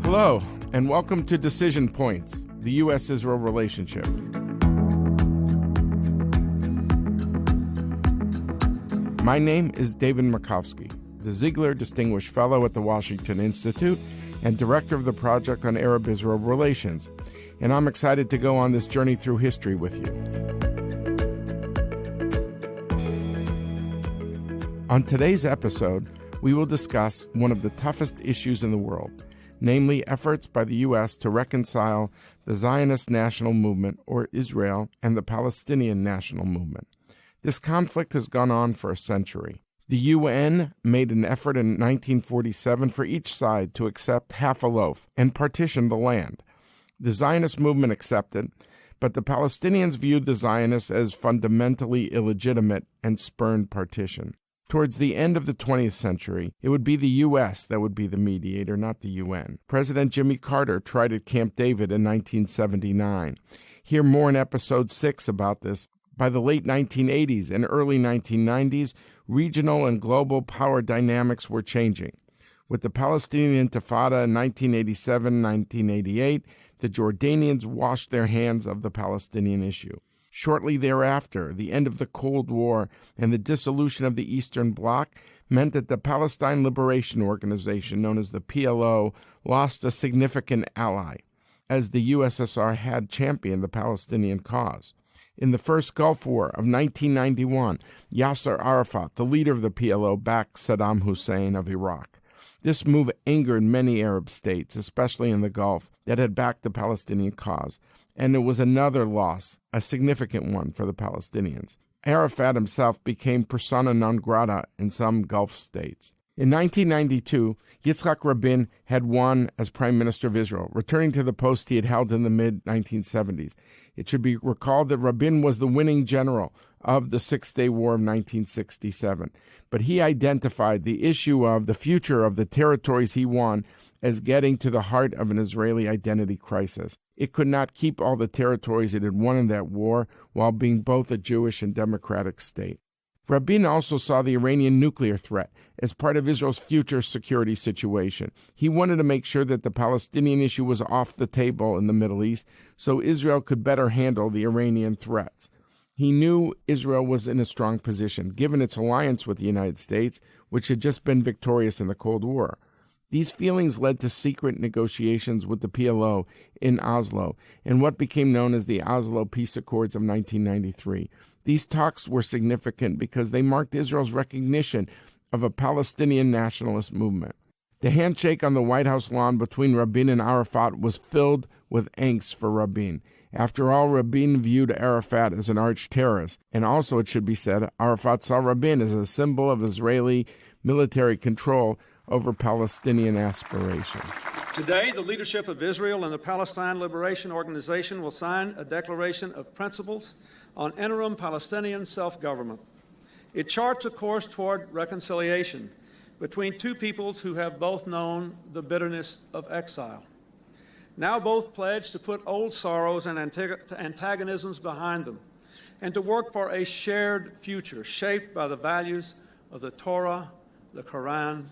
Hello, and welcome to Decision Points, the U.S.-Israel relationship. My name is David Markovsky, the Ziegler Distinguished Fellow at the Washington Institute and Director of the Project on Arab-Israel Relations, and I'm excited to go on this journey through history with you. On today's episode, we will discuss one of the toughest issues in the world, namely efforts by the U.S. to reconcile the Zionist national movement, or Israel, and the Palestinian national movement. This conflict has gone on for a century. The UN made an effort in 1947 for each side to accept half a loaf and partition the land. The Zionist movement accepted, but the Palestinians viewed the Zionists as fundamentally illegitimate and spurned partition. Towards the end of the 20th century, it would be the U.S. that would be the mediator, not the UN. President Jimmy Carter tried at Camp David in 1979. Hear more in Episode 6 about this. By the late 1980s and early 1990s, regional and global power dynamics were changing. With the Palestinian Intifada in 1987-1988, the Jordanians washed their hands of the Palestinian issue. Shortly thereafter, the end of the Cold War and the dissolution of the Eastern Bloc meant that the Palestine Liberation Organization, known as the PLO, lost a significant ally, as the USSR had championed the Palestinian cause. In the first Gulf War of 1991, Yasser Arafat, the leader of the PLO, backed Saddam Hussein of Iraq. This move angered many Arab states, especially in the Gulf, that had backed the Palestinian cause, and it was another loss, a significant one for the Palestinians. Arafat himself became persona non grata in some Gulf states. In 1992, Yitzhak Rabin had won as Prime Minister of Israel, returning to the post he had held in the mid-1970s. It should be recalled that Rabin was the winning general of the Six-Day War of 1967, but he identified the issue of the future of the territories he won as getting to the heart of an Israeli identity crisis. It could not keep all the territories it had won in that war while being both a Jewish and democratic state. Rabin also saw the Iranian nuclear threat as part of Israel's future security situation. He wanted to make sure that the Palestinian issue was off the table in the Middle East so Israel could better handle the Iranian threats. He knew Israel was in a strong position, given its alliance with the United States, which had just been victorious in the Cold War. These feelings led to secret negotiations with the PLO in Oslo and what became known as the Oslo Peace Accords of 1993. These talks were significant because they marked Israel's recognition of a Palestinian nationalist movement. The handshake on the White House lawn between Rabin and Arafat was filled with angst for Rabin. After all, Rabin viewed Arafat as an arch-terrorist, and also, it should be said, Arafat saw Rabin as a symbol of Israeli military control over Palestinian aspirations. Today, the leadership of Israel and the Palestine Liberation Organization will sign a declaration of principles on interim Palestinian self-government. It charts a course toward reconciliation between two peoples who have both known the bitterness of exile. Now both pledge to put old sorrows and antagonisms behind them and to work for a shared future shaped by the values of the Torah, the Quran,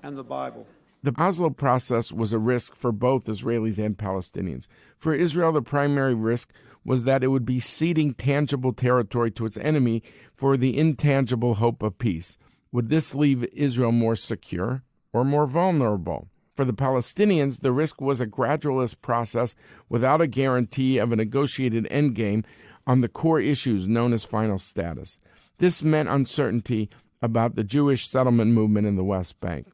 and the Bible. The Oslo process was a risk for both Israelis and Palestinians. For Israel, the primary risk was that it would be ceding tangible territory to its enemy for the intangible hope of peace. Would this leave Israel more secure or more vulnerable? For the Palestinians, the risk was a gradualist process without a guarantee of a negotiated endgame on the core issues known as final status. This meant uncertainty about the Jewish settlement movement in the West Bank.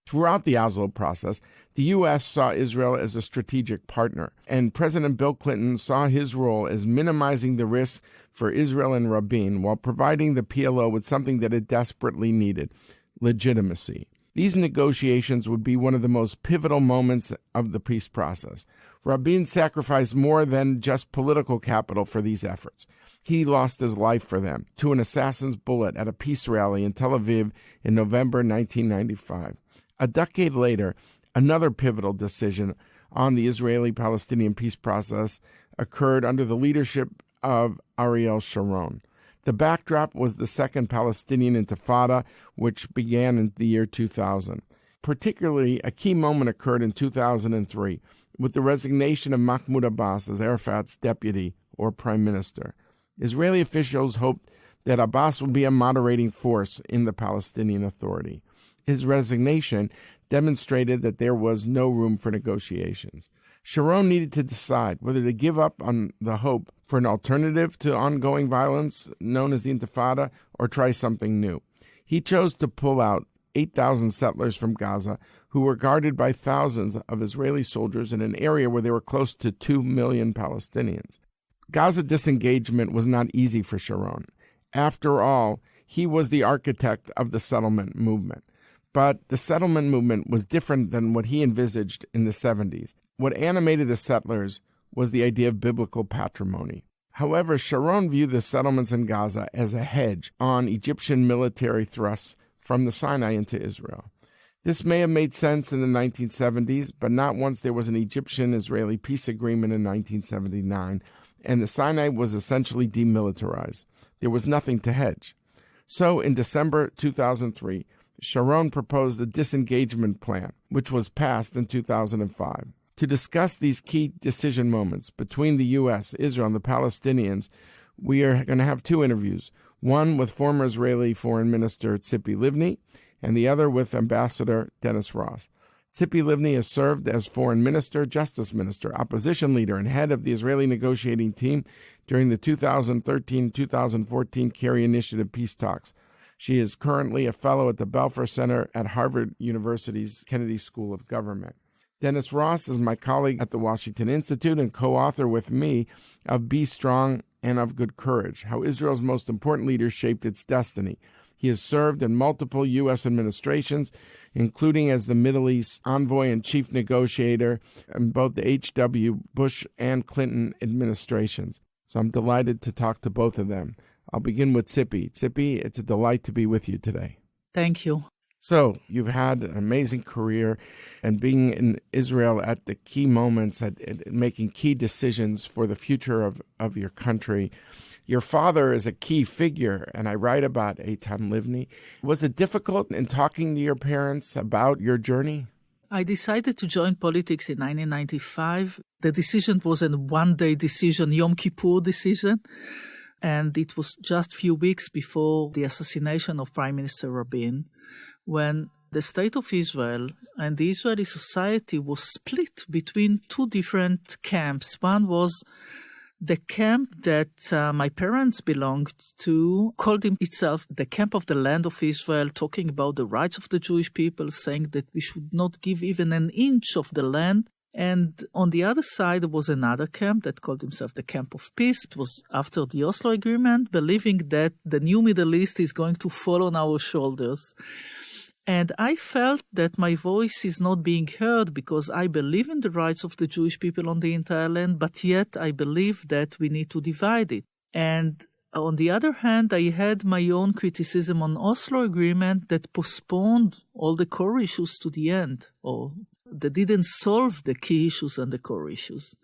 Throughout the Oslo process, the U.S. saw Israel as a strategic partner, and President Bill Clinton saw his role as minimizing the risks for Israel and Rabin while providing the PLO with something that it desperately needed: legitimacy. These negotiations would be one of the most pivotal moments of the peace process. Rabin sacrificed more than just political capital for these efforts. He lost his life for them to an assassin's bullet at a peace rally in Tel Aviv in November 1995. A decade later, another pivotal decision on the Israeli-Palestinian peace process occurred under the leadership of Ariel Sharon. The backdrop was the Second Palestinian Intifada, which began in the year 2000. Particularly, a key moment occurred in 2003 with the resignation of Mahmoud Abbas as Arafat's deputy or prime minister. Israeli officials hoped that Abbas would be a moderating force in the Palestinian Authority. His resignation demonstrated that there was no room for negotiations. Sharon needed to decide whether to give up on the hope for an alternative to ongoing violence known as the Intifada or try something new. He chose to pull out 8,000 settlers from Gaza who were guarded by thousands of Israeli soldiers in an area where there were close to 2 million Palestinians. Gaza disengagement was not easy for Sharon. After all, he was the architect of the settlement movement. But the settlement movement was different than what he envisaged in the 70s. What animated the settlers was the idea of biblical patrimony. However, Sharon viewed the settlements in Gaza as a hedge on Egyptian military thrusts from the Sinai into Israel. This may have made sense in the 1970s, but not once there was an Egyptian-Israeli peace agreement in 1979, and the Sinai was essentially demilitarized. There was nothing to hedge. So in December 2003, Sharon proposed a disengagement plan, which was passed in 2005. To discuss these key decision moments between the U.S., Israel, and the Palestinians, we are going to have two interviews, one with former Israeli Foreign Minister Tzipi Livni, and the other with Ambassador Dennis Ross. Tzipi Livni has served as Foreign Minister, Justice Minister, Opposition Leader, and head of the Israeli negotiating team during the 2013-2014 Kerry Initiative peace talks. She is currently a fellow at the Balfour Center at Harvard University's Kennedy School of Government. Dennis Ross is my colleague at the Washington Institute and co-author with me of Be Strong and of Good Courage, How Israel's Most Important Leaders Shaped Its Destiny. He has served in multiple U.S. administrations, including as the Middle East envoy and chief negotiator in both the H.W. Bush and Clinton administrations. So I'm delighted to talk to both of them. I'll begin with Tzipi. Tzipi, it's a delight to be with you today. Thank you. So you've had an amazing career, and being in Israel at the key moments, at making key decisions for the future of your country. Your father is a key figure, and I write about Eitan Livni. Was it difficult in talking to your parents about your journey? I decided to join politics in 1995. The decision was a one-day decision, Yom Kippur decision. And it was just a few weeks before the assassination of Prime Minister Rabin, when the state of Israel and the Israeli society was split between two different camps. One was the camp that my parents belonged to, called itself the camp of the land of Israel, talking about the rights of the Jewish people, saying that we should not give even an inch of the land. And on the other side, there was another camp that called himself the Camp of Peace. It was after the Oslo Agreement, believing that the new Middle East is going to fall on our shoulders. And I felt that my voice is not being heard because I believe in the rights of the Jewish people on the entire land, but yet I believe that we need to divide it. And on the other hand, I had my own criticism on Oslo Agreement that postponed all the core issues to the end, or that didn't solve the key issues and the core issues.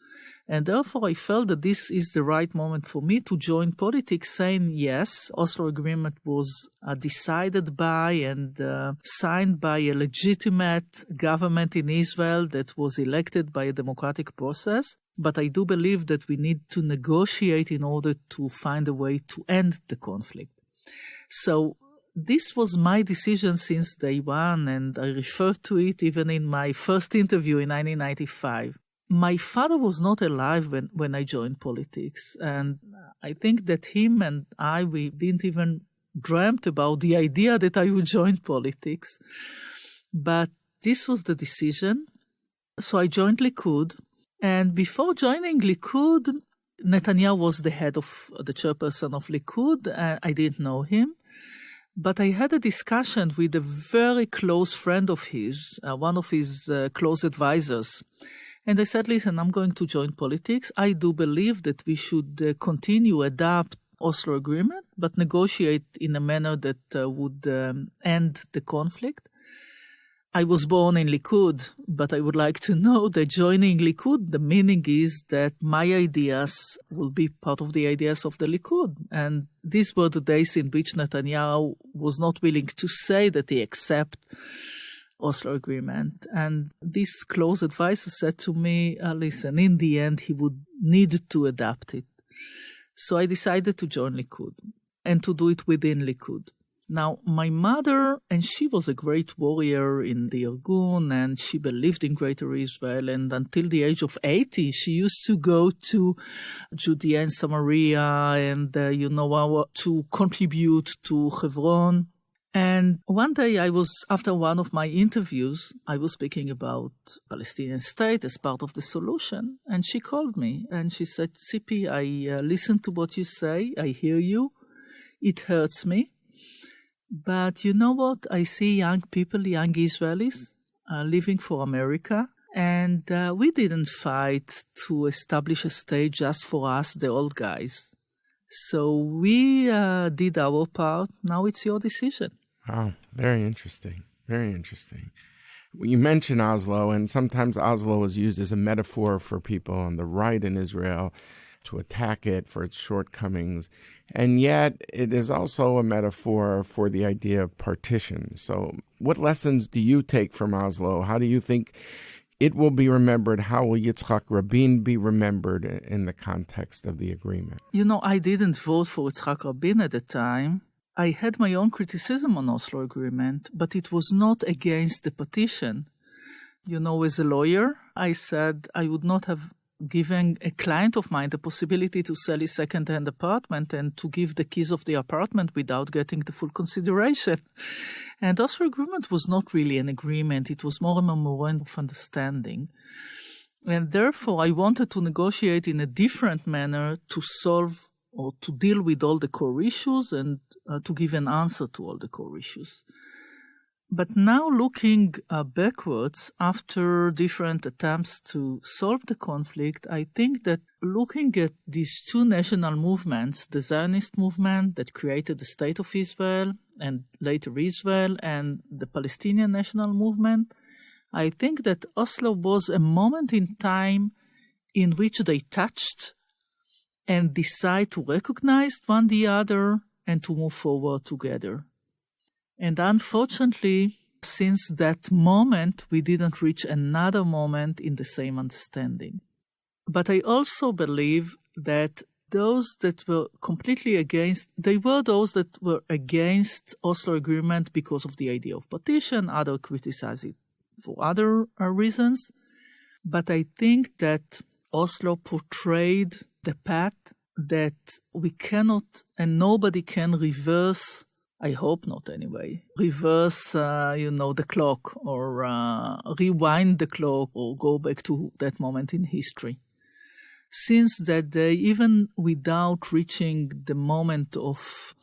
And therefore, I felt that this is the right moment for me to join politics, saying, yes, Oslo Agreement was decided by and signed by a legitimate government in Israel that was elected by a democratic process. But I do believe that we need to negotiate in order to find a way to end the conflict. So this was my decision since day one, and I refer to it even in my first interview in 1995. My father was not alive when I joined politics, and I think that him and we didn't even dreamt about the idea that I would join politics. But this was the decision. So I joined Likud, and before joining Likud, Netanyahu was the head of the chairperson of Likud. I didn't know him. But I had a discussion with a very close friend of his, one of his close advisors. And I said, listen, I'm going to join politics. I do believe that we should continue, adapt Oslo Agreement, but negotiate in a manner that would end the conflict. I was born in Likud, but I would like to know that joining Likud, the meaning is that my ideas will be part of the ideas of the Likud. And these were the days in which Netanyahu was not willing to say that he accepts Oslo Agreement. And this close advisor said to me, listen, in the end, he would need to adapt it. So I decided to join Likud and to do it within Likud. Now, my mother, and she was a great warrior in the Irgun, and she believed in Greater Israel, and until the age of 80, she used to go to Judea and Samaria and, to contribute to Hebron. And one day after one of my interviews, I was speaking about Palestinian state as part of the solution, and she called me, and she said, Tzipi, I listen to what you say, I hear you, it hurts me. But you know what? I see young people, young Israelis, living for America. And we didn't fight to establish a state just for us, the old guys. So we did our part. Now it's your decision. Wow, very interesting. Very interesting. You mentioned Oslo, and sometimes Oslo is used as a metaphor for people on the right in Israel to attack it for its shortcomings. And yet it is also a metaphor for the idea of partition. So what lessons do you take from Oslo? How do you think it will be remembered? How will Yitzhak Rabin be remembered in the context of the agreement? I didn't vote for Yitzhak Rabin at the time. I had my own criticism on Oslo Agreement, but it was not against the partition. As a lawyer, I said I would not have given a client of mine the possibility to sell his second-hand apartment and to give the keys of the apartment without getting the full consideration. And Oslo Agreement was not really an agreement. It was more a memorandum of understanding. And therefore, I wanted to negotiate in a different manner to solve or to deal with all the core issues and to give an answer to all the core issues. But now looking backwards, after different attempts to solve the conflict, I think that looking at these two national movements, the Zionist movement that created the State of Israel and later Israel, and the Palestinian national movement, I think that Oslo was a moment in time in which they touched and decided to recognize one the other and to move forward together. And unfortunately, since that moment, we didn't reach another moment in the same understanding. But I also believe that those that were completely against, they were those that were against Oslo Agreement because of the idea of partition, others criticize it for other reasons. But I think that Oslo portrayed the path that we cannot and nobody can reverse. I hope not anyway, reverse, the clock or rewind the clock or go back to that moment in history. Since that day, even without reaching the moment of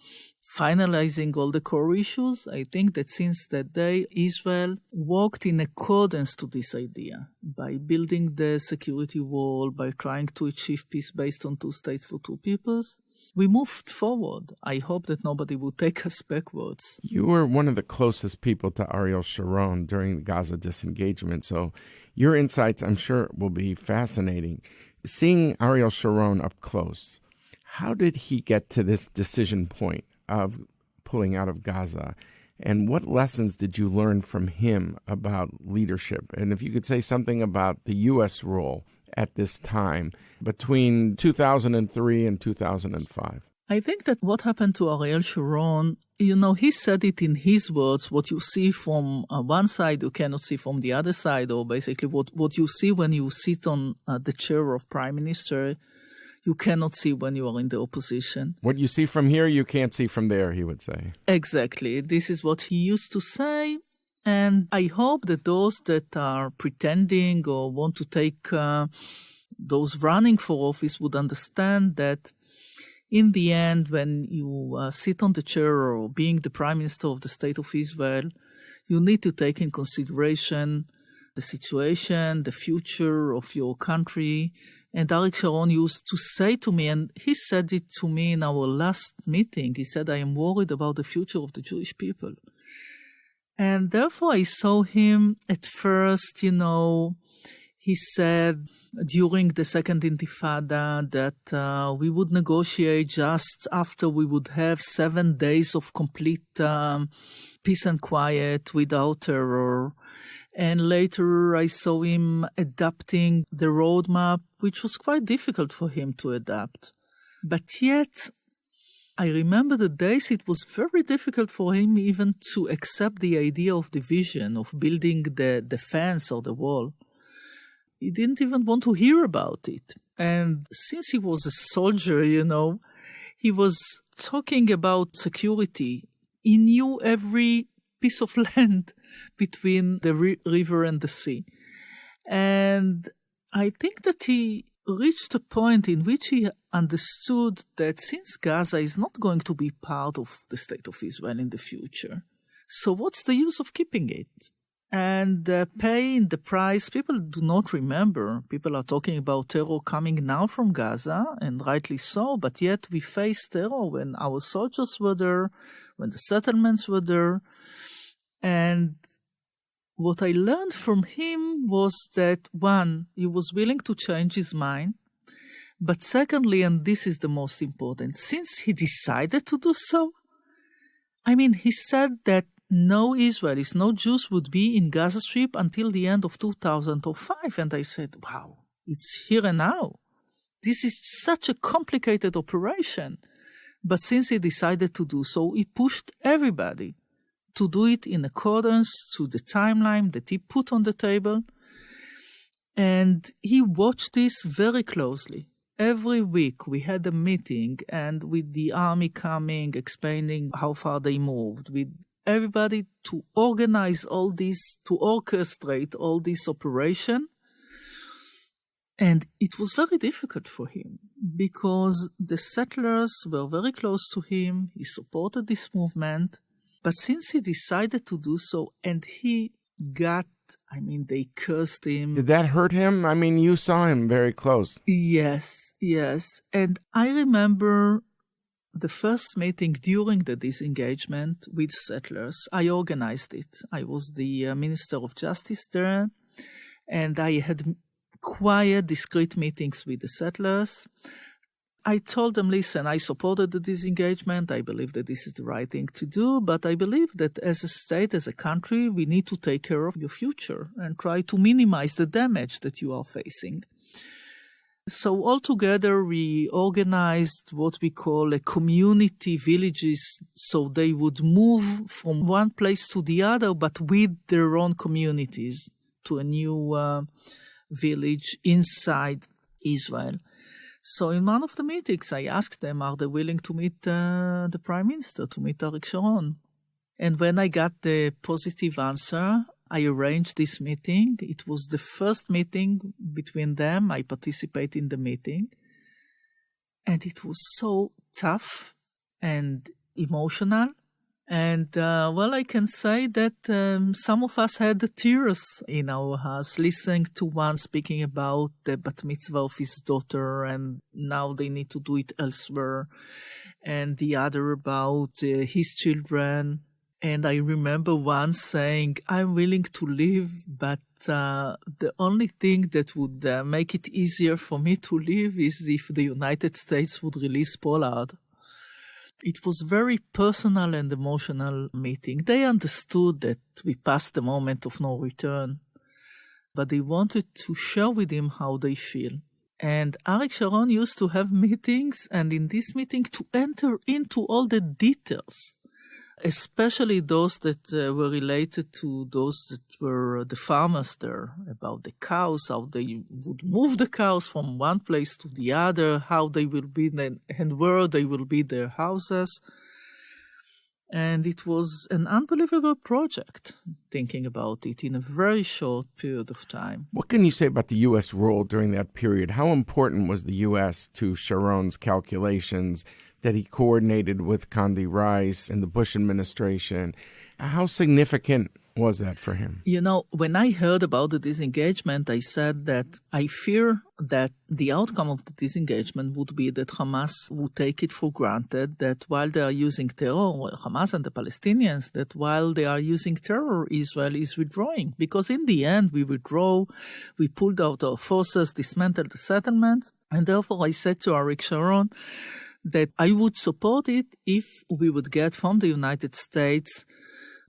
finalizing all the core issues, I think that since that day, Israel worked in accordance to this idea by building the security wall, by trying to achieve peace based on two states for two peoples. We moved forward. I hope that nobody will take us backwards. You were one of the closest people to Ariel Sharon during the Gaza disengagement, so your insights, I'm sure, will be fascinating. Seeing Ariel Sharon up close, how did he get to this decision point of pulling out of Gaza? And what lessons did you learn from him about leadership? And if you could say something about the U.S. role at this time between 2003 and 2005. I think that what happened to Ariel Sharon, he said it in his words, what you see from one side, you cannot see from the other side, or basically what you see when you sit on the chair of prime minister, you cannot see when you are in the opposition. What you see from here, you can't see from there, he would say. Exactly. This is what he used to say. And I hope that those that are pretending or want to take those running for office would understand that in the end, when you sit on the chair or being the prime minister of the State of Israel, you need to take in consideration the situation, the future of your country. And Ariel Sharon used to say to me, and he said it to me in our last meeting, he said, I am worried about the future of the Jewish people. And therefore I saw him at first, He said during the Second Intifada that we would negotiate just after we would have 7 days of complete peace and quiet without terror. And later I saw him adapting the roadmap, which was quite difficult for him to adapt. But yet, I remember the days it was very difficult for him even to accept the idea of division, of building the fence or the wall. He didn't even want to hear about it. And since he was a soldier, he was talking about security. He knew every piece of land between the river and the sea. And I think that he reached a point in which he understood that since Gaza is not going to be part of the State of Israel in the future, so what's the use of keeping it? And paying the price, people do not remember. People are talking about terror coming now from Gaza, and rightly so, but yet we faced terror when our soldiers were there, when the settlements were there. And what I learned from him was that, one, he was willing to change his mind. But secondly, and this is the most important, since he decided to do so, he said that no Israelis, no Jews would be in Gaza Strip until the end of 2005. And I said, wow, it's here and now. This is such a complicated operation. But since he decided to do so, he pushed everybody to do it in accordance to the timeline that he put on the table. And he watched this very closely. Every week we had a meeting, and with the army coming, explaining how far they moved, with everybody to organize all this, to orchestrate all this operation. And it was very difficult for him because the settlers were very close to him. He supported this movement. But since he decided to do so, and he got, they cursed him. Did that hurt him? You saw him very close. Yes. And I remember the first meeting during the disengagement with settlers. I organized it. I was the Minister of Justice there, and I had quiet, discreet meetings with the settlers. I told them, listen, I supported the disengagement. I believe that this is the right thing to do. But I believe that as a state, as a country, we need to take care of your future and try to minimize the damage that you are facing. So altogether, we organized what we call a community villages. So they would move from one place to the other, but with their own communities to a new village inside Israel. So in one of the meetings, I asked them, are they willing to meet the Prime Minister, to meet Ariel Sharon? And when I got the positive answer, I arranged this meeting. It was the first meeting between them. I participated in the meeting. And it was so tough and emotional. And, I can say that some of us had the tears in our house, listening to one speaking about the bat mitzvah of his daughter, and now they need to do it elsewhere, and the other about his children. And I remember one saying, I'm willing to live, but the only thing that would make it easier for me to live is if the United States would release Pollard. It was very personal and emotional meeting. They understood that we passed the moment of no return, but they wanted to share with him how they feel. And Ariel Sharon used to have meetings, and in this meeting to enter into all the details, especially those that were related to those that were the farmers there, about the cows, how they would move the cows from one place to the other, how they will be, and where they will be their houses. And it was an unbelievable project, thinking about it, in a very short period of time. What can you say about the U.S. role during that period? How important was the U.S. to Sharon's calculations that he coordinated with Condi Rice and the Bush administration? How significant was that for him? You know, when I heard about the disengagement, I said that I fear that the outcome of the disengagement would be that Hamas would take it for granted that while they are using terror, Hamas and the Palestinians, that while they are using terror, Israel is withdrawing. Because in the end, we withdraw, we pulled out our forces, dismantled the settlements. And therefore, I said to Ariel Sharon that I would support it if we would get from the United States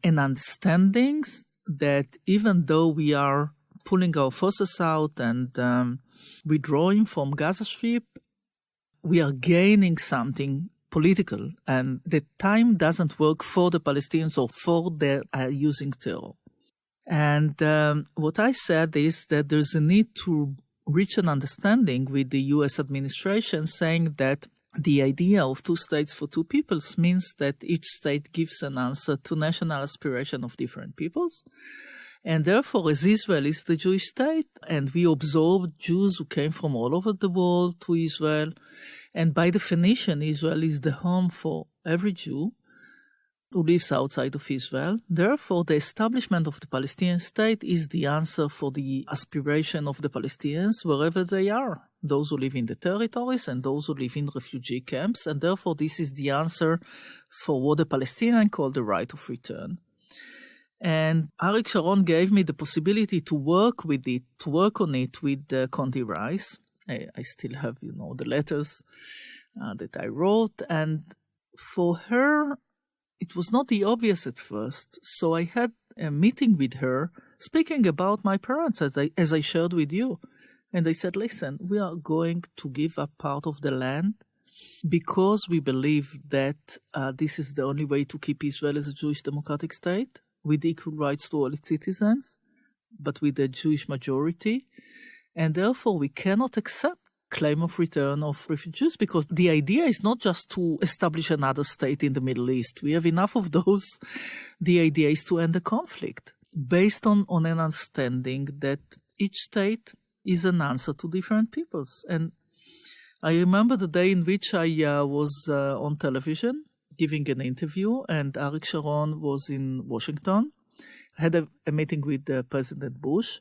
an understanding that even though we are pulling our forces out and withdrawing from Gaza Strip, we are gaining something political, and the time doesn't work for the Palestinians or for their using terror. And what I said is that there's a need to reach an understanding with the U.S. administration saying that the idea of two states for two peoples means that each state gives an answer to national aspiration of different peoples. And therefore, as Israel is the Jewish state, and we absorbed Jews who came from all over the world to Israel, and by definition, Israel is the home for every Jew who lives outside of Israel. Therefore, the establishment of the Palestinian state is the answer for the aspiration of the Palestinians wherever they are, those who live in the territories and those who live in refugee camps. And therefore, this is the answer for what the Palestinians call the right of return. And Ariel Sharon gave me the possibility to work with it, to work on it with Condi Rice. I still have, the letters that I wrote. And for her, it was not the obvious at first. So I had a meeting with her speaking about my parents as I shared with you. And they said, listen, we are going to give up part of the land because we believe that this is the only way to keep Israel as a Jewish democratic state with equal rights to all its citizens, but with a Jewish majority. And therefore, we cannot accept claim of return of refugees because the idea is not just to establish another state in the Middle East. We have enough of those. The idea is to end the conflict based on an understanding that each state is an answer to different peoples. And I remember the day in which I was on television giving an interview, and Ariel Sharon was in Washington, had a meeting with President Bush.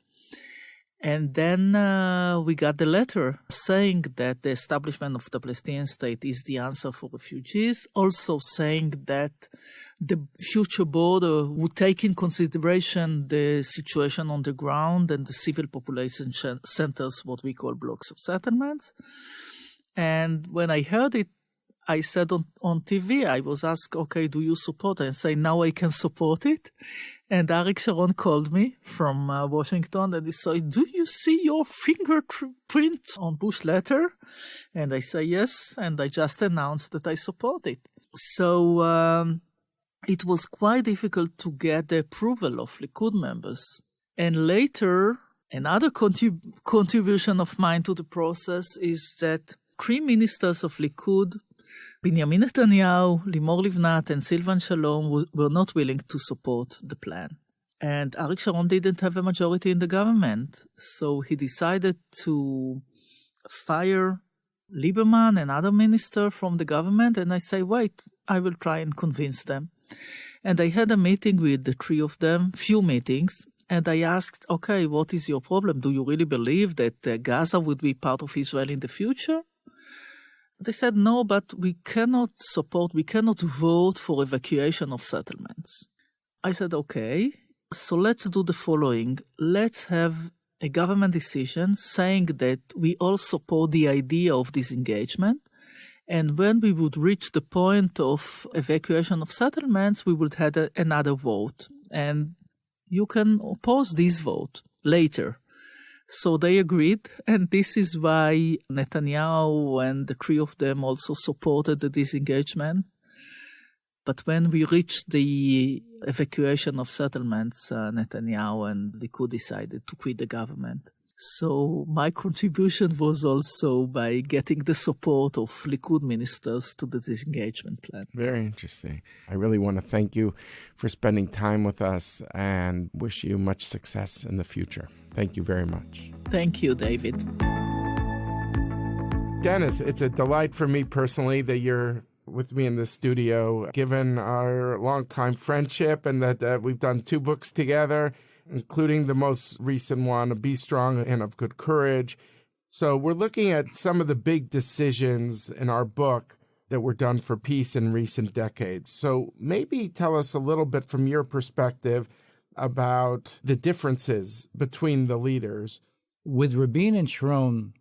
And then we got the letter saying that the establishment of the Palestinian state is the answer for refugees, also saying that the future border would take in consideration the situation on the ground and the civil population centers, what we call blocks of settlements. And when I heard it, I said on TV, I was asked, okay, do you support it? And say, now I can support it. And Ariel Sharon called me from Washington and he said, do you see your fingerprint on Bush letter? And I say, yes. And I just announced that I support it. So it was quite difficult to get the approval of Likud members. And later, another contribution of mine to the process is that 3 ministers of Likud, Benjamin Netanyahu, Limor Livnat, and Silvan Shalom were not willing to support the plan. And Ariel Sharon didn't have a majority in the government, so he decided to fire Lieberman, another minister from the government, and I say, wait, I will try and convince them. And I had a meeting with the 3 of them, few meetings, and I asked, okay, what is your problem? Do you really believe that Gaza would be part of Israel in the future? They said, no, but we cannot vote for evacuation of settlements. I said, okay, so let's do the following. Let's have a government decision saying that we all support the idea of disengagement. And when we would reach the point of evacuation of settlements, we would have another vote. And you can oppose this vote later. So they agreed, and this is why Netanyahu and the 3 of them also supported the disengagement. But when we reached the evacuation of settlements, Netanyahu and Likud decided to quit the government. So my contribution was also by getting the support of Likud ministers to the disengagement plan. Very interesting. I really want to thank you for spending time with us and wish you much success in the future. Thank you very much. Thank you, David. Dennis, it's a delight for me personally that you're with me in the studio, given our longtime friendship and that we've done 2 books together, including the most recent one, Be Strong and of Good Courage. So we're looking at some of the big decisions in our book that were done for peace in recent decades. So maybe tell us a little bit from your perspective about the differences between the leaders. With Rabin and Sharon,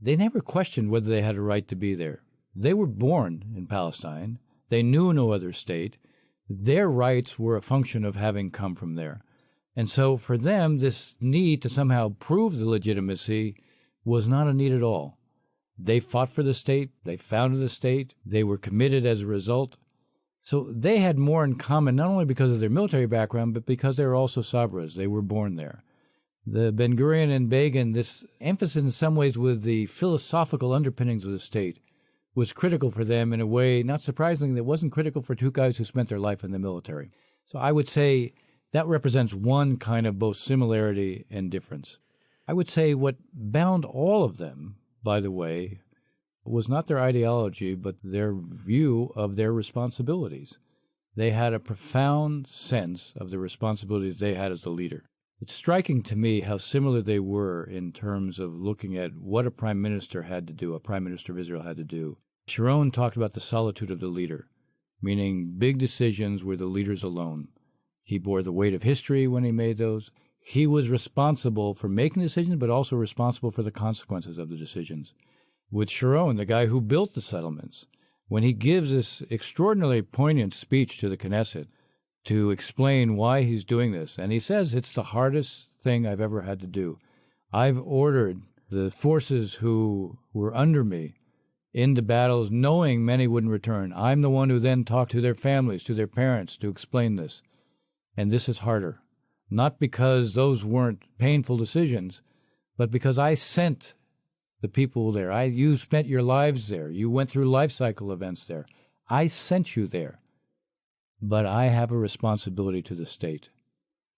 they never questioned whether they had a right to be there. They were born in Palestine. They knew no other state. Their rights were a function of having come from there. And so for them, this need to somehow prove the legitimacy was not a need at all. They fought for the state. They founded the state. They were committed as a result. So they had more in common, not only because of their military background, but because they were also Sabras. They were born there. The Ben Gurion and Begin, this emphasis in some ways with the philosophical underpinnings of the state, was critical for them in a way, not surprisingly, that wasn't critical for 2 guys who spent their life in the military. So I would say that represents one kind of both similarity and difference. I would say what bound all of them, by the way, was not their ideology, but their view of their responsibilities. They had a profound sense of the responsibilities they had as the leader. It's striking to me how similar they were in terms of looking at what a prime minister had to do, a prime minister of Israel had to do. Sharon talked about the solitude of the leader, meaning big decisions were the leaders alone. He bore the weight of history when he made those. He was responsible for making decisions, but also responsible for the consequences of the decisions. With Sharon, the guy who built the settlements, when he gives this extraordinarily poignant speech to the Knesset to explain why he's doing this, and he says, it's the hardest thing I've ever had to do. I've ordered the forces who were under me into battles knowing many wouldn't return. I'm the one who then talked to their families, to their parents, to explain this. And this is harder, not because those weren't painful decisions, but because I sent the people there. You spent your lives there. You went through life cycle events there. I sent you there. But I have a responsibility to the state,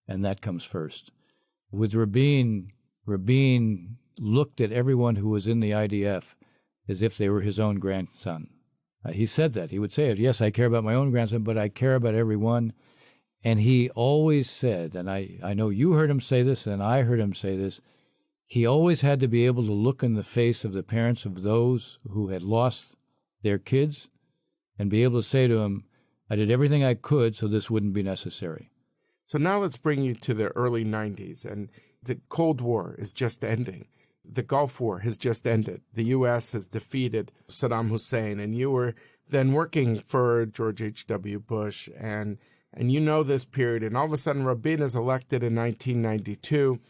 and that comes first. With Rabin looked at everyone who was in the IDF as if they were his own grandson. He said that. He would say it. Yes, I care about my own grandson, but I care about everyone. And he always said, and I know you heard him say this, and I heard him say this, he always had to be able to look in the face of the parents of those who had lost their kids and be able to say to them, I did everything I could so this wouldn't be necessary. So now let's bring you to the early 90s, and the Cold War is just ending. The Gulf War has just ended. The U.S. has defeated Saddam Hussein, and you were then working for George H.W. Bush, and you know this period, and all of a sudden Rabin is elected in 1992,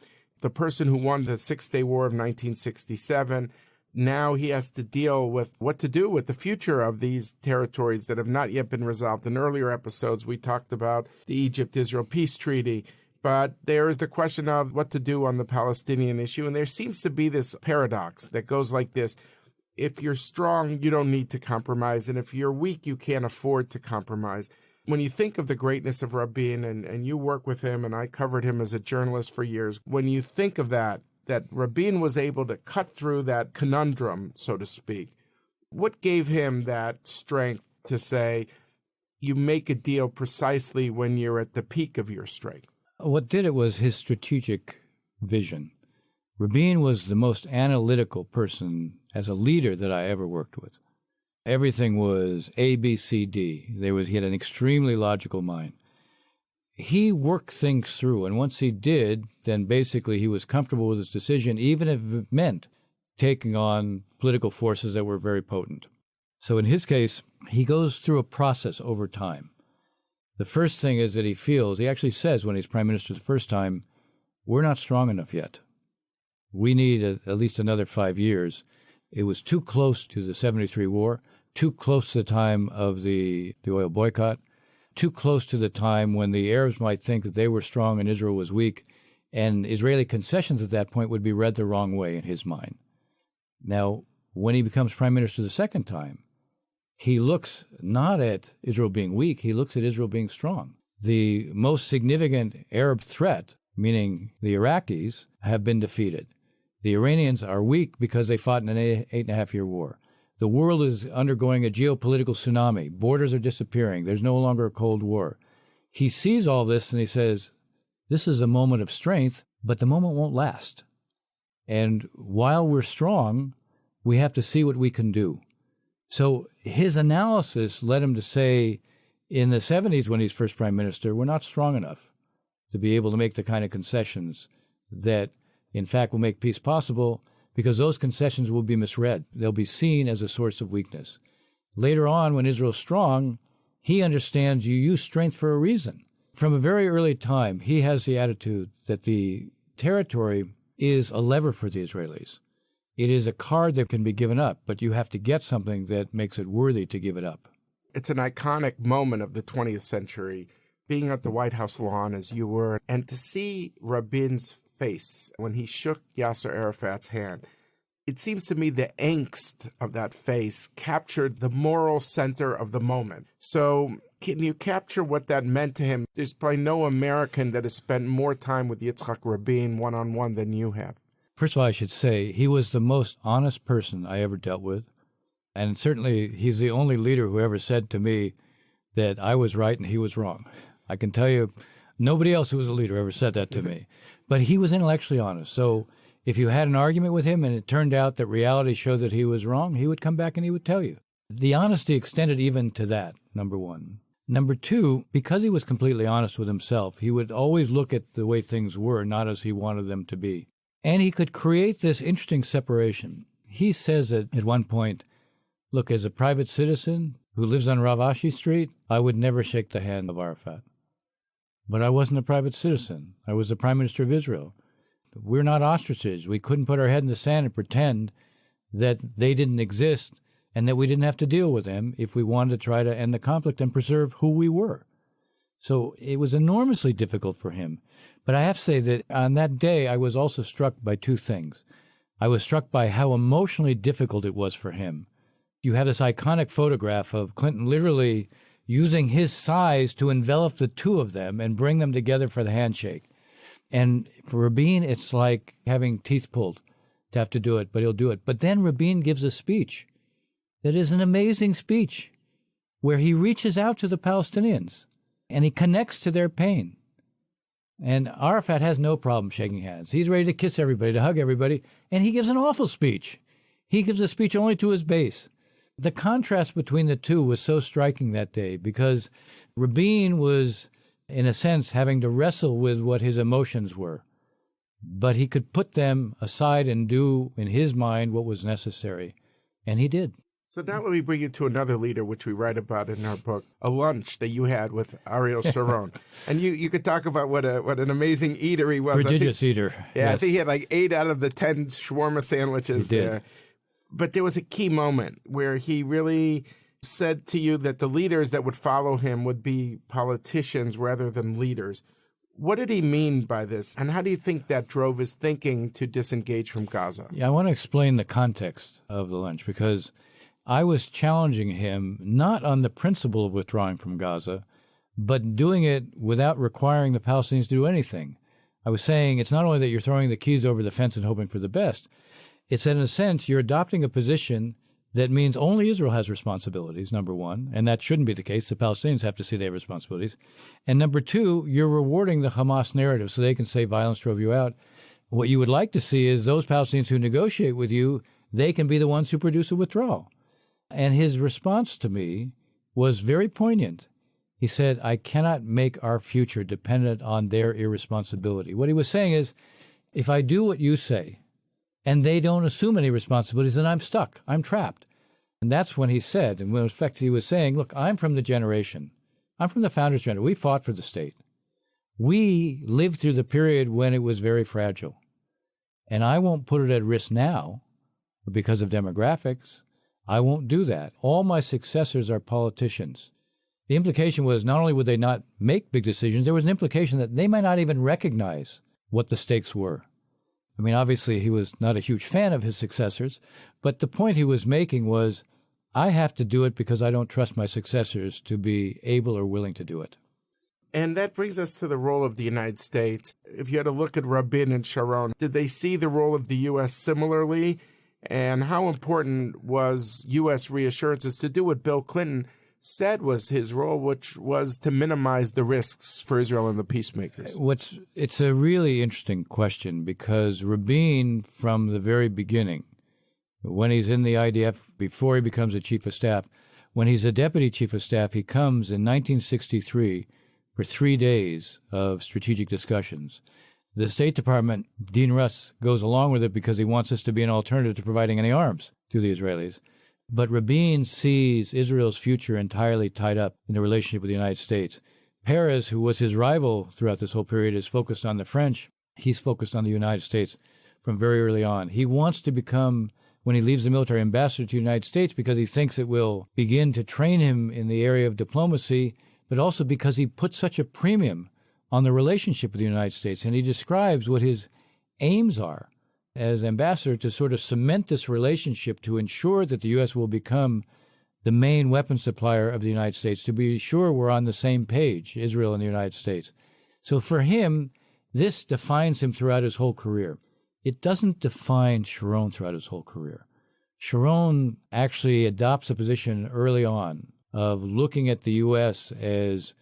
the person who won the Six-Day War of 1967. Now he has to deal with what to do with the future of these territories that have not yet been resolved. In earlier episodes, we talked about the Egypt-Israel peace treaty, but there is the question of what to do on the Palestinian issue, and there seems to be this paradox that goes like this. If you're strong, you don't need to compromise, and if you're weak, you can't afford to compromise. When you think of the greatness of Rabin, and you work with him, and I covered him as a journalist for years, when you think of that Rabin was able to cut through that conundrum, so to speak, what gave him that strength to say, you make a deal precisely when you're at the peak of your strength? What did it was his strategic vision. Rabin was the most analytical person as a leader that I ever worked with. Everything was A, B, C, D. He had an extremely logical mind. He worked things through, and once he did, then basically he was comfortable with his decision, even if it meant taking on political forces that were very potent. So in his case, he goes through a process over time. The first thing is that he actually says when he's prime minister the first time, we're not strong enough yet. We need at least another 5 years. It was too close to the 73 war, too close to the time of the oil boycott, too close to the time when the Arabs might think that they were strong and Israel was weak, and Israeli concessions at that point would be read the wrong way in his mind. Now, when he becomes prime minister the second time, he looks not at Israel being weak, he looks at Israel being strong. The most significant Arab threat, meaning the Iraqis, have been defeated. The Iranians are weak because they fought in an 8.5-year war. The world is undergoing a geopolitical tsunami. Borders are disappearing. There's no longer a Cold War. He sees all this and he says, this is a moment of strength, but the moment won't last. And while we're strong, we have to see what we can do. So his analysis led him to say, in the 70s when he's first prime minister, we're not strong enough to be able to make the kind of concessions that, in fact, will make peace possible, because those concessions will be misread. They'll be seen as a source of weakness. Later on, when Israel's strong, he understands you use strength for a reason. From a very early time, he has the attitude that the territory is a lever for the Israelis. It is a card that can be given up, but you have to get something that makes it worthy to give it up. It's an iconic moment of the 20th century, being at the White House lawn as you were, and to see Rabin's face when he shook Yasser Arafat's hand. It seems to me the angst of that face captured the moral center of the moment. So can you capture what that meant to him? There's probably no American that has spent more time with Yitzhak Rabin one-on-one than you have. First of all, I should say he was the most honest person I ever dealt with. And certainly he's the only leader who ever said to me that I was right and he was wrong. I can tell you nobody else who was a leader ever said that to me. But he was intellectually honest. So if you had an argument with him and it turned out that reality showed that he was wrong, he would come back and he would tell you. The honesty extended even to that, number one. Number two, because he was completely honest with himself, he would always look at the way things were, not as he wanted them to be. And he could create this interesting separation. He says that at one point, look, as a private citizen who lives on Rav Ashi Street, I would never shake the hand of Arafat. But I wasn't a private citizen. I was the Prime Minister of Israel. We're not ostriches. We couldn't put our head in the sand and pretend that they didn't exist and that we didn't have to deal with them if we wanted to try to end the conflict and preserve who we were. So it was enormously difficult for him. But I have to say that on that day, I was also struck by two things. I was struck by how emotionally difficult it was for him. You have this iconic photograph of Clinton literally using his size to envelop the two of them and bring them together for the handshake. And for Rabin, it's like having teeth pulled to have to do it, but he'll do it. But then Rabin gives a speech that is an amazing speech where he reaches out to the Palestinians and he connects to their pain. And Arafat has no problem shaking hands. He's ready to kiss everybody, to hug everybody, and he gives an awful speech. He gives a speech only to his base. The contrast between the two was so striking that day because Rabin was, in a sense, having to wrestle with what his emotions were. But he could put them aside and do, in his mind, what was necessary. And he did. So now let me bring you to another leader, which we write about in our book, a lunch that you had with Ariel Sharon. And you could talk about what an amazing eater he was. Prodigious eater. Yeah, Yes. I think he had like 8 out of the 10 shawarma sandwiches He did. there. But there was a key moment where he really said to you that the leaders that would follow him would be politicians rather than leaders. What did he mean by this? And how do you think that drove his thinking to disengage from Gaza? Yeah, I want to explain the context of the lunch because I was challenging him not on the principle of withdrawing from Gaza, but doing it without requiring the Palestinians to do anything. I was saying it's not only that you're throwing the keys over the fence and hoping for the best, it's that in a sense you're adopting a position that means only Israel has responsibilities, number one, and that shouldn't be the case. The Palestinians have to see they have responsibilities. And number two, you're rewarding the Hamas narrative so they can say violence drove you out. What you would like to see is those Palestinians who negotiate with you, they can be the ones who produce a withdrawal. And his response to me was very poignant. He said, I cannot make our future dependent on their irresponsibility. What he was saying is, if I do what you say, and they don't assume any responsibilities, then I'm stuck. I'm trapped. And that's when he said, and in effect he was saying, look, I'm from the generation. I'm from the founders' generation. We fought for the state. We lived through the period when it was very fragile. And I won't put it at risk now because of demographics. I won't do that. All my successors are politicians. The implication was not only would they not make big decisions, there was an implication that they might not even recognize what the stakes were. I mean, obviously, he was not a huge fan of his successors, but the point he was making was, I have to do it because I don't trust my successors to be able or willing to do it. And that brings us to the role of the United States. If you had to look at Rabin and Sharon, did they see the role of the U.S. similarly And how important was U.S. reassurances to do what Bill Clinton said was his role, which was to minimize the risks for Israel and the peacemakers? It's a really interesting question, because Rabin, from the very beginning, when he's in the IDF, before he becomes a chief of staff, when he's a deputy chief of staff, he comes in 1963 for 3 days of strategic discussions. The State Department, Dean Russ, goes along with it because he wants us to be an alternative to providing any arms to the Israelis. But Rabin sees Israel's future entirely tied up in the relationship with the United States. Peres, who was his rival throughout this whole period, is focused on the French. He's focused on the United States from very early on. He wants to become, when he leaves the military, ambassador to the United States because he thinks it will begin to train him in the area of diplomacy, but also because he put such a premium on the relationship with the United States. And he describes what his aims are as ambassador to sort of cement this relationship, to ensure that the U.S. will become the main weapons supplier of the United States, to be sure we're on the same page, Israel and the United States. So for him, this defines him throughout his whole career. It doesn't define Sharon throughout his whole career. Sharon actually adopts a position early on of looking at the U.S. as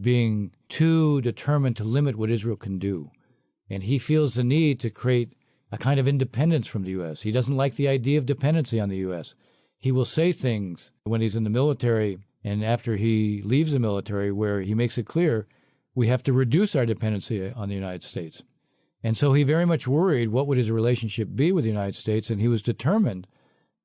being too determined to limit what Israel can do. And he feels the need to create a kind of independence from the U.S. He doesn't like the idea of dependency on the U.S. He will say things when he's in the military and after he leaves the military where he makes it clear we have to reduce our dependency on the United States. And so he very much worried what would his relationship be with the United States, and he was determined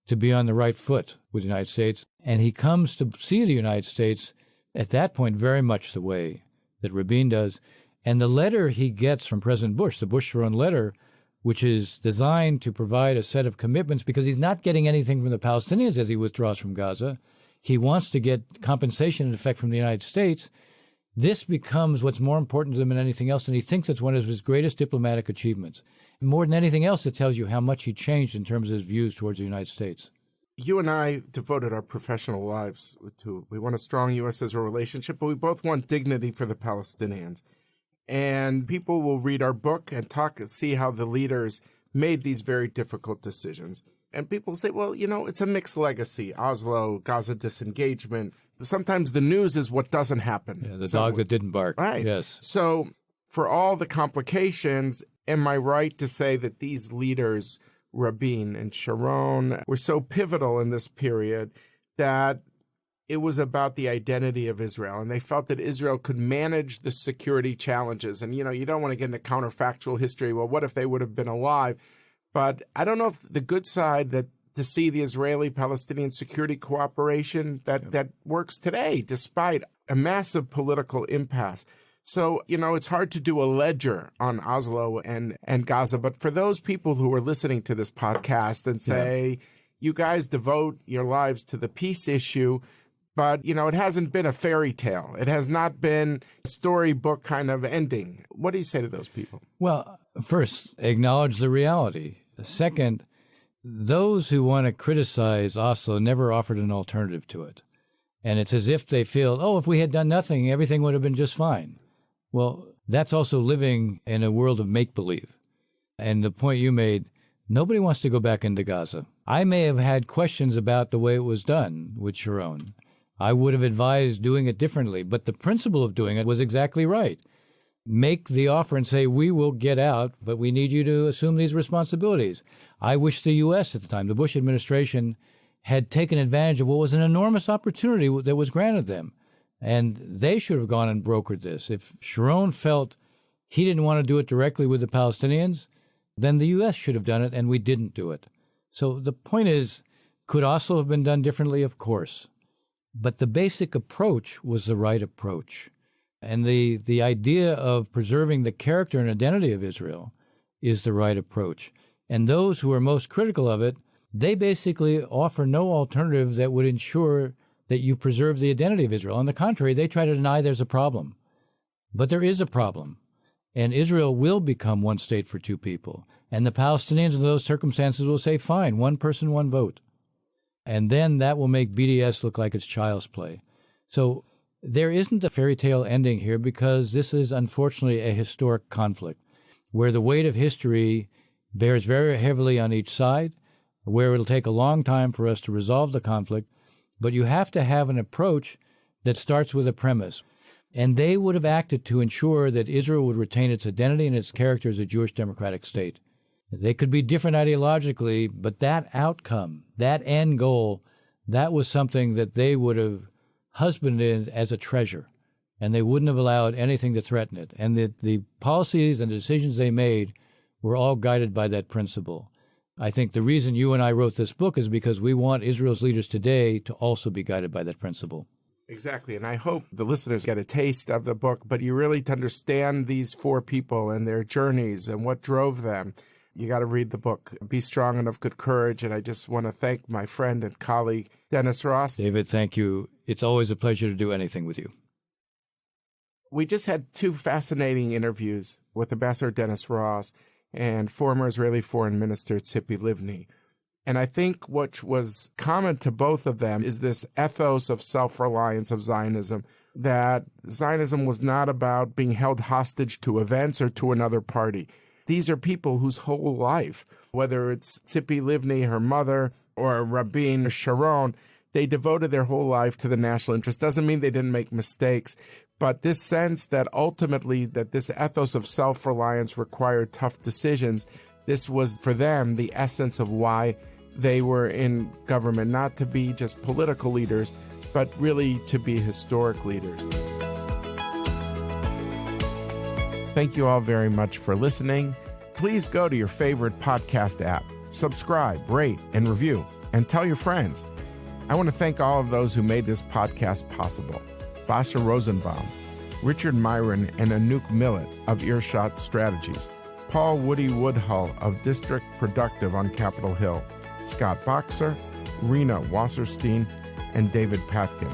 to be on the right foot with the United States. And he comes to see the United States at that point very much the way that Rabin does. And the letter he gets from President Bush, the Bush-Sharon letter, which is designed to provide a set of commitments, because he's not getting anything from the Palestinians as he withdraws from Gaza. He wants to get compensation, in effect, from the United States. This becomes what's more important to him than anything else, and he thinks it's one of his greatest diplomatic achievements. And more than anything else, it tells you how much he changed in terms of his views towards the United States. You and I devoted our professional lives to, we want a strong U.S.-Israel relationship, but we both want dignity for the Palestinians. And people will read our book and talk and see how the leaders made these very difficult decisions. And people say, well, it's a mixed legacy. Oslo, Gaza disengagement. Sometimes the news is what doesn't happen. Yeah, the dog that didn't bark. Right. Yes. So for all the complications, am I right to say that these leaders, Rabin and Sharon, were so pivotal in this period that it was about the identity of Israel, and they felt that Israel could manage the security challenges? And, you don't want to get into counterfactual history. Well, what if they would have been alive? But I don't know if the good side that to see the Israeli-Palestinian security cooperation that works today, despite a massive political impasse. So, it's hard to do a ledger on Oslo and Gaza. But for those people who are listening to this podcast and say, you guys devote your lives to the peace issue, but, it hasn't been a fairy tale. It has not been a storybook kind of ending. What do you say to those people? Well, first, acknowledge the reality. Second, those who want to criticize Oslo never offered an alternative to it. And it's as if they feel, if we had done nothing, everything would have been just fine. Well, that's also living in a world of make-believe. And the point you made, nobody wants to go back into Gaza. I may have had questions about the way it was done with Sharon. I would have advised doing it differently, but the principle of doing it was exactly right. Make the offer and say, we will get out, but we need you to assume these responsibilities. I wish the U.S. at the time, the Bush administration, had taken advantage of what was an enormous opportunity that was granted them. And they should have gone and brokered this. If Sharon felt he didn't want to do it directly with the Palestinians, then the U.S. should have done it, and we didn't do it. So the point is, could Oslo have been done differently? Of course. But the basic approach was the right approach. And the idea of preserving the character and identity of Israel is the right approach. And those who are most critical of it, they basically offer no alternative that would ensure that you preserve the identity of Israel. On the contrary, they try to deny there's a problem. But there is a problem. And Israel will become one state for two people. And the Palestinians in those circumstances will say, fine, one person, one vote. And then that will make BDS look like it's child's play. So there isn't a fairy tale ending here, because this is unfortunately a historic conflict where the weight of history bears very heavily on each side. where it'll take a long time for us to resolve the conflict, but you have to have an approach that starts with a premise. And they would have acted to ensure that Israel would retain its identity and its character as a Jewish democratic state. They could be different ideologically, but that outcome, that end goal, that was something that they would have husbanded as a treasure, and they wouldn't have allowed anything to threaten it. And the policies and the decisions they made were all guided by that principle. I think the reason you and I wrote this book is because we want Israel's leaders today to also be guided by that principle. Exactly. And I hope the listeners get a taste of the book, but you really, to understand these four people and their journeys and what drove them, you got to read the book, Be Strong and of Good Courage. And I just want to thank my friend and colleague, Dennis Ross. David, thank you. It's always a pleasure to do anything with you. We just had two fascinating interviews with Ambassador Dennis Ross and former Israeli Foreign Minister Tzipi Livni. And I think what was common to both of them is this ethos of self-reliance of Zionism, that Zionism was not about being held hostage to events or to another party. These are people whose whole life, whether it's Tzipi Livni, her mother, or Rabin or Sharon, they devoted their whole life to the national interest. Doesn't mean they didn't make mistakes, but this sense that ultimately that this ethos of self-reliance required tough decisions, this was for them the essence of why they were in government, not to be just political leaders, but really to be historic leaders. Thank you all very much for listening. Please go to your favorite podcast app, subscribe, rate, and review, and tell your friends. I want to thank all of those who made this podcast possible. Basha Rosenbaum, Richard Myron and Anouk Millet of Earshot Strategies, Paul Woody Woodhull of District Productive on Capitol Hill, Scott Boxer, Rena Wasserstein, and David Patkin.